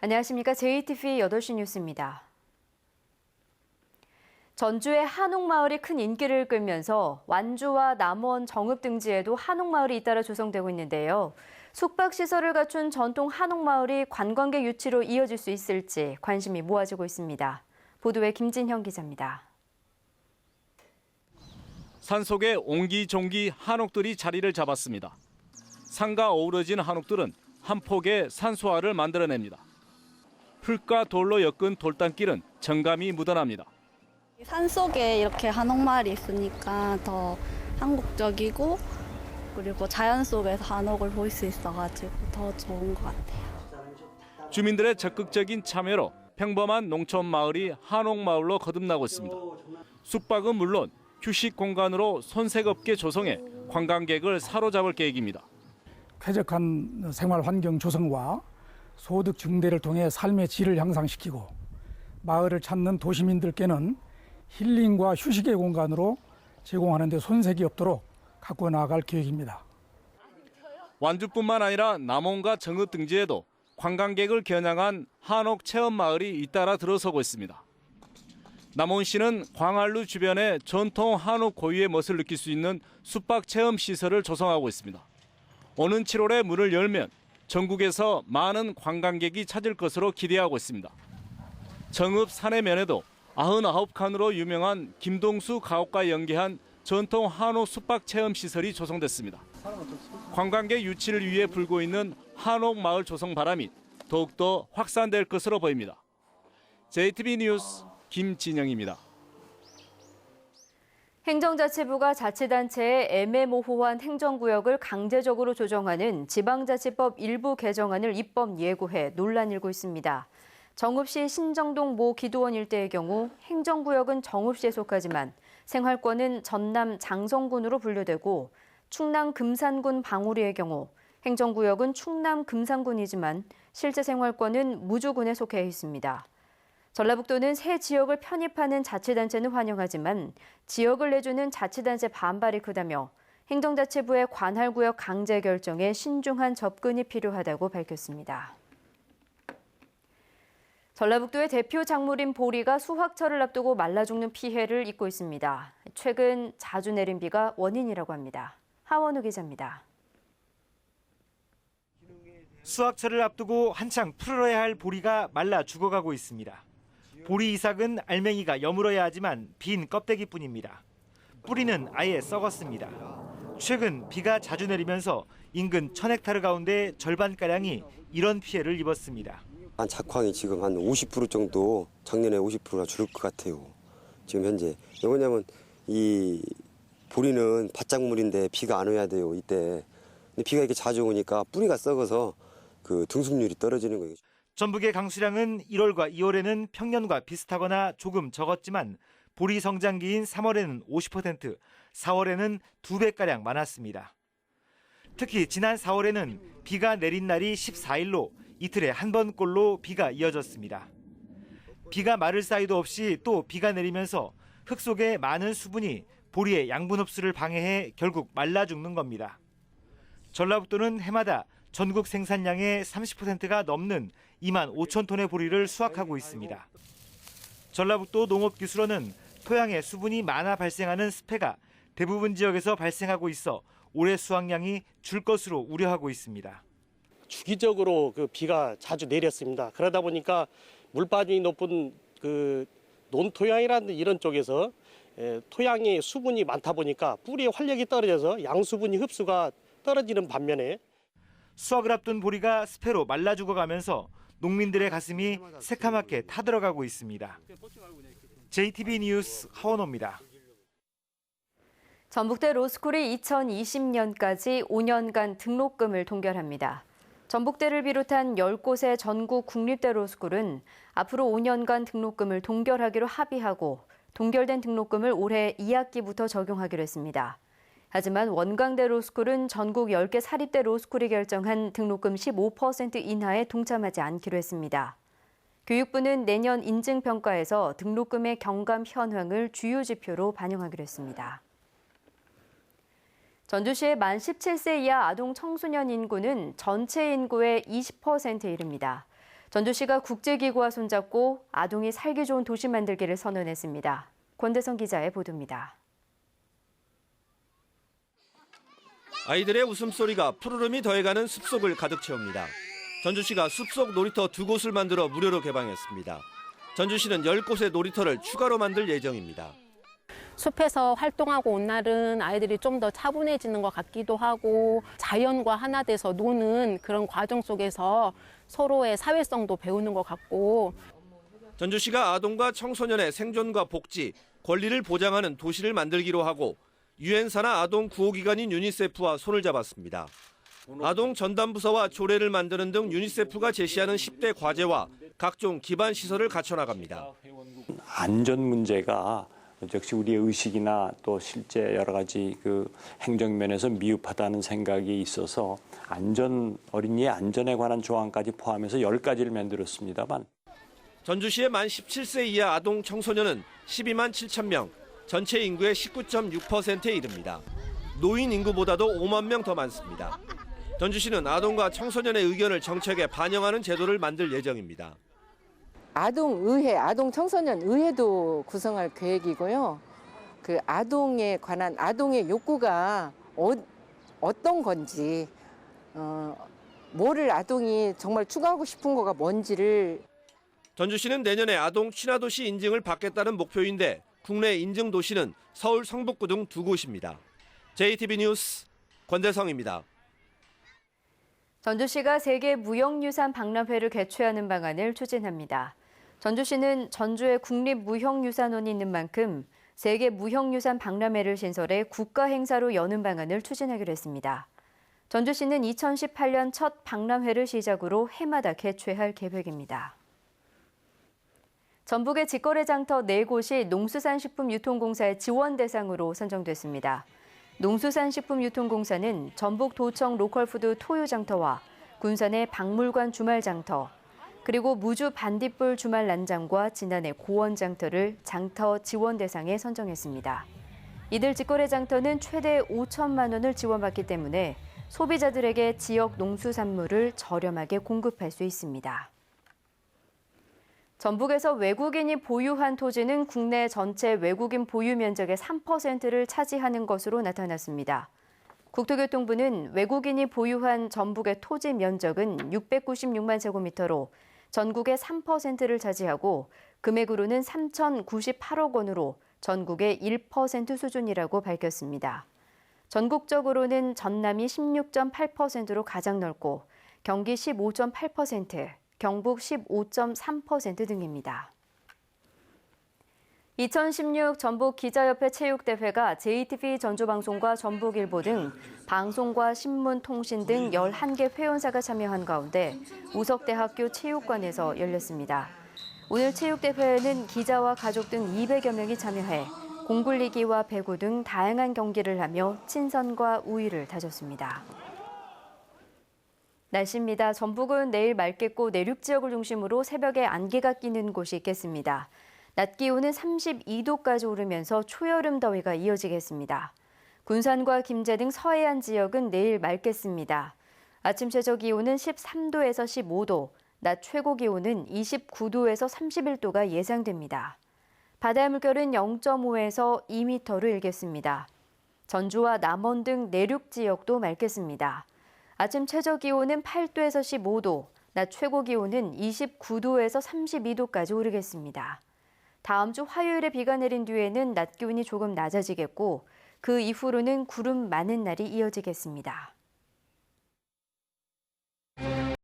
안녕하십니까. JTV 8시 뉴스입니다. 전주의 한옥마을이 큰 인기를 끌면서 완주와 남원, 정읍 등지에도 한옥마을이 잇따라 조성되고 있는데요. 숙박시설을 갖춘 전통 한옥마을이 관광객 유치로 이어질 수 있을지 관심이 모아지고 있습니다. 보도에 김진형 기자입니다. 산속에 옹기종기 한옥들이 자리를 잡았습니다. 산과 어우러진 한옥들은 한 폭의 산소화를 만들어냅니다. 풀과 돌로 엮은 돌담길은 정감이 묻어납니다. 산속에 이렇게 한옥마을이 있으니까 더 한국적이고 그리고 자연 속에서 한옥을 볼 수 있어가지고 더 좋은 것 같아요. 주민들의 적극적인 참여로 평범한 농촌 마을이 한옥마을로 거듭나고 있습니다. 숙박은 물론 휴식 공간으로 손색 없게 조성해 관광객을 사로잡을 계획입니다. 쾌적한 생활 환경 조성과 소득 증대를 통해 삶의 질을 향상시키고 마을을 찾는 도시민들께는 힐링과 휴식의 공간으로 제공하는 데 손색이 없도록 갖고 나아갈 계획입니다. 완주뿐만 아니라 남원과 정읍 등지에도 관광객을 겨냥한 한옥 체험 마을이 잇따라 들어서고 있습니다. 남원시는 광안루 주변에 전통 한옥 고유의 멋을 느낄 수 있는 숙박 체험 시설을 조성하고 있습니다. 오는 7월에 문을 열면 전국에서 많은 관광객이 찾을 것으로 기대하고 있습니다. 정읍 산해면에도 99칸으로 유명한 김동수 가옥과 연계한 전통 한옥 숙박 체험 시설이 조성됐습니다. 관광객 유치를 위해 불고 있는 한옥 마을 조성 바람이 더욱더 확산될 것으로 보입니다. JTB 뉴스 김진영입니다. 행정자치부가 자치단체의 애매모호한 행정구역을 강제적으로 조정하는 지방자치법 일부 개정안을 입법 예고해 논란이 일고 있습니다. 정읍시 신정동 모 기도원 일대의 경우 행정구역은 정읍시에 속하지만 생활권은 전남 장성군으로 분류되고 충남 금산군 방우리의 경우 행정구역은 충남 금산군이지만 실제 생활권은 무주군에 속해 있습니다. 전라북도는 새 지역을 편입하는 자치단체는 환영하지만 지역을 내주는 자치단체 반발이 크다며 행정자치부의 관할구역 강제 결정에 신중한 접근이 필요하다고 밝혔습니다. 전라북도의 대표 작물인 보리가 수확철을 앞두고 말라 죽는 피해를 입고 있습니다. 최근 자주 내린 비가 원인이라고 합니다. 하원우 기자입니다. 수확철을 앞두고 한창 풀어야 할 보리가 말라 죽어가고 있습니다. 보리 이삭은 알맹이가 여물어야 하지만 빈 껍데기뿐입니다. 뿌리는 아예 썩었습니다. 최근 비가 자주 내리면서 인근 1000헥타르 가운데 절반가량이 이런 피해를 입었습니다. 한 작황이 지금 한 50% 정도, 작년에 50%가 줄을 것 같아요. 지금 현재. 왜냐면 이 보리는 밭작물인데 비가 안 와야 돼요, 이때. 근데 비가 이렇게 자주 오니까 뿌리가 썩어서 그 등숙률이 떨어지는 거예요. 전북의 강수량은 1월과 2월에는 평년과 비슷하거나 조금 적었지만 보리 성장기인 3월에는 50%, 4월에는 2배가량 많았습니다. 특히 지난 4월에는 비가 내린 날이 14일로 이틀에 한 번꼴로 비가 이어졌습니다. 비가 마를 사이도 없이 또 비가 내리면서 흙 속에 많은 수분이 보리의 양분 흡수를 방해해 결국 말라 죽는 겁니다. 전라북도는 해마다 전국 생산량의 30%가 넘는 2만 5천 톤의 보리를 수확하고 있습니다. 전라북도 농업기술원은 토양에 수분이 많아 발생하는 습해가 대부분 지역에서 발생하고 있어 올해 수확량이 줄 것으로 우려하고 있습니다. 주기적으로 그 비가 자주 내렸습니다. 그러다 보니까 물빠짐이 높은 그 논토양이라는 이런 쪽에서 토양에 수분이 많다 보니까 뿌리에 활력이 떨어져서 양수분이 흡수가 떨어지는 반면에 수확을 앞둔 보리가 습해로 말라 죽어가면서 농민들의 가슴이 새카맣게 타들어가고 있습니다. JTB 뉴스 하원호입니다. 전북대 로스쿨이 2020년까지 5년간 등록금을 동결합니다. 전북대를 비롯한 10곳의 전국 국립대 로스쿨은 앞으로 5년간 등록금을 동결하기로 합의하고 동결된 등록금을 올해 2학기부터 적용하기로 했습니다. 하지만 원광대 로스쿨은 전국 10개 사립대 로스쿨이 결정한 등록금 15% 인하에 동참하지 않기로 했습니다. 교육부는 내년 인증평가에서 등록금의 경감 현황을 주요 지표로 반영하기로 했습니다. 전주시의 만 17세 이하 아동 청소년 인구는 전체 인구의 20%에 이릅니다. 전주시가 국제기구와 손잡고 아동이 살기 좋은 도시 만들기를 선언했습니다. 권대성 기자의 보도입니다. 아이들의 웃음소리가 푸르름이 더해가는 숲속을 가득 채웁니다. 전주시가 숲속 놀이터 2곳을 만들어 무료로 개방했습니다. 전주시는 10곳의 놀이터를 추가로 만들 예정입니다. 숲에서 활동하고 온 날은 아이들이 좀 더 차분해지는 것 같기도 하고 자연과 하나 돼서 노는 그런 과정 속에서 서로의 사회성도 배우는 것 같고 전주시가 아동과 청소년의 생존과 복지, 권리를 보장하는 도시를 만들기로 하고 유엔 산하 아동 구호기관인 유니세프와 손을 잡았습니다. 아동 전담부서와 조례를 만드는 등 유니세프가 제시하는 10대 과제와 각종 기반 시설을 갖춰나갑니다. 안전 문제가 역시 우리의 의식이나 또 실제 여러 가지 그 행정면에서 미흡하다는 생각이 있어서 어린이의 안전에 관한 조항까지 포함해서 10가지를 만들었습니다만 전주시의 만 17세 이하 아동 청소년은 12만 7천 명, 전체 인구의 19.6%에 이릅니다. 노인 인구보다도 5만 명 더 많습니다. 전주시는 아동과 청소년의 의견을 정책에 반영하는 제도를 만들 예정입니다. 아동의회, 아동청소년의회도 구성할 계획이고요. 그 아동에 관한 아동의 욕구가 어떤 건지, 뭐를 아동이 정말 추구하고 싶은 거가 뭔지를. 전주시는 내년에 아동 친화도시 인증을 받겠다는 목표인데 국내 인증 도시는 서울 성북구 등 2곳입니다. JTB 뉴스 권대성입니다. 전주시가 세계 무형유산 박람회를 개최하는 방안을 추진합니다. 전주시는 전주에 국립무형유산원이 있는 만큼 세계 무형유산 박람회를 신설해 국가 행사로 여는 방안을 추진하기로 했습니다. 전주시는 2018년 첫 박람회를 시작으로 해마다 개최할 계획입니다. 전북의 직거래 장터 4곳이 농수산식품유통공사의 지원 대상으로 선정됐습니다. 농수산식품유통공사는 전북도청 로컬푸드 토요장터와 군산의 박물관 주말장터, 그리고 무주 반딧불 주말 난장과 진안의 고원장터를 장터 지원 대상에 선정했습니다. 이들 직거래 장터는 최대 5천만 원을 지원받기 때문에 소비자들에게 지역 농수산물을 저렴하게 공급할 수 있습니다. 전북에서 외국인이 보유한 토지는 국내 전체 외국인 보유 면적의 3%를 차지하는 것으로 나타났습니다. 국토교통부는 외국인이 보유한 전북의 토지 면적은 696만 제곱미터로 전국의 3%를 차지하고 금액으로는 3,098억 원으로 전국의 1% 수준이라고 밝혔습니다. 전국적으로는 전남이 16.8%로 가장 넓고 경기 15.8%, 경북 15.3% 등입니다. 2016 전북기자협회 체육대회가 JTB 전주방송과 전북일보 등 방송과 신문, 통신 등 11개 회원사가 참여한 가운데 우석대학교 체육관에서 열렸습니다. 오늘 체육대회에는 기자와 가족 등 200여 명이 참여해 공굴리기와 배구 등 다양한 경기를 하며 친선과 우위를 다졌습니다. 날씨입니다. 전북은 내일 맑겠고 내륙 지역을 중심으로 새벽에 안개가 끼는 곳이 있겠습니다. 낮 기온은 32도까지 오르면서 초여름 더위가 이어지겠습니다. 군산과 김제 등 서해안 지역은 내일 맑겠습니다. 아침 최저 기온은 13도에서 15도, 낮 최고 기온은 29도에서 31도가 예상됩니다. 바다의 물결은 0.5에서 2m를 일겠습니다. 전주와 남원 등 내륙 지역도 맑겠습니다. 아침 최저 기온은 8도에서 15도, 낮 최고 기온은 29도에서 32도까지 오르겠습니다. 다음 주 화요일에 비가 내린 뒤에는 낮 기온이 조금 낮아지겠고 그 이후로는 구름 많은 날이 이어지겠습니다.